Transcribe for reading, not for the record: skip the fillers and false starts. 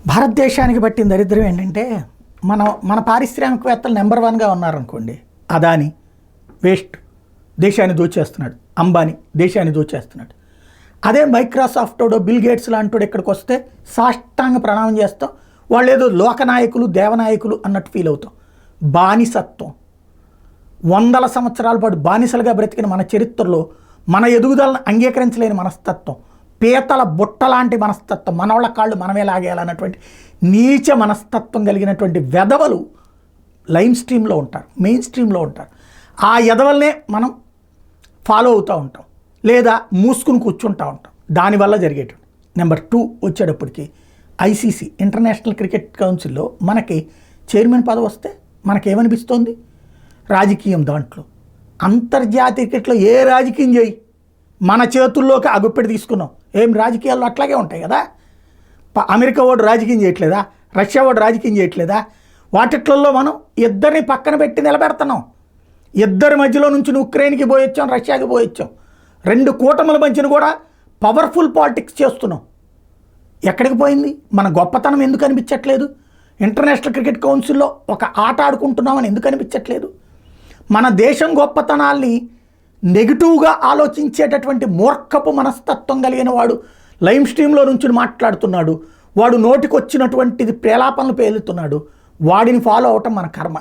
భారతదేశానికి పట్టిన దరిద్రం ఏంటంటే మన పారిశ్రామికవేత్తలు నెంబర్ 1గా ఉన్నారనుకోండి. అదాని వేస్ట్ దేశాన్ని దోచేస్తున్నాడు, అంబానీ దేశాన్ని దోచేస్తున్నాడు. అదే మైక్రోసాఫ్టోడో బిల్ గేట్స్ లాంటి ఇక్కడికి వస్తే సాష్టాంగ ప్రణామం చేస్తాం. వాళ్ళు ఏదో లోకనాయకులు దేవనాయకులు అన్నట్టు ఫీల్ అవుతాం. బానిసత్వం, 100 సంవత్సరాల పాటు బానిసలుగా బ్రతికిన మన చరిత్రలో మన ఎదుగుదలను అంగీకరించలేని మనస్తత్వం, పీతల బుట్ట లాంటి మనస్తత్వం, మనోళ్ళ కాళ్ళు మనమే లాగేయాలన్నటువంటి నీచ మనస్తత్వం కలిగినటువంటి వెధవలు లైమ్ స్ట్రీమ్లో ఉంటారు, మెయిన్ స్ట్రీమ్లో ఉంటారు. ఆ ఎదవల్నే మనం ఫాలో అవుతూ ఉంటాం లేదా మూసుకుని కూర్చుంటూ ఉంటాం. దానివల్ల జరిగేటువంటి నెంబర్ 2 వచ్చేటప్పటికి ఐసీసీ ఇంటర్నేషనల్ క్రికెట్ కౌన్సిల్లో మనకి చైర్మన్ పదవి వస్తే మనకేమనిపిస్తోంది? రాజకీయం దాంట్లో. అంతర్జాతీయ క్రికెట్లో ఏ రాజకీయం చేయి, మన చేతుల్లోకి అగుప్పెడి తీసుకున్నాం. ఏం రాజకీయాల్లో అట్లాగే ఉంటాయి కదా. అమెరికా వాడు రాజకీయం చేయట్లేదా, రష్యా వాడు రాజకీయం చేయట్లేదా? వాటిట్లలో మనం ఇద్దరిని పక్కన పెట్టి నిలబెడుతున్నాం. ఇద్దరి మధ్యలో నుంచి ఉక్రెయిన్కి పోయొచ్చాం, రష్యాకి పోయొచ్చాం. 2 కూటముల మధ్యన కూడా పవర్ఫుల్ పాలిటిక్స్ చేస్తున్నాం. ఎక్కడికి పోయింది మన గొప్పతనం? ఎందుకు అనిపించట్లేదు? ఇంటర్నేషనల్ క్రికెట్ కౌన్సిల్లో ఒక ఆట ఆడుకుంటున్నామని ఎందుకు అనిపించట్లేదు? మన దేశం గొప్పతనాల్ని నెగిటివ్గా ఆలోచించేటటువంటి మూర్ఖపు మనస్తత్వం కలిగిన వాడు లైమ్ స్ట్రీమ్లో నుంచి మాట్లాడుతున్నాడు. వాడు నోటికి వచ్చినటువంటిది ప్రేలాపనలు పేలుతున్నాడు. వాడిని ఫాలో అవటం మన కర్మ.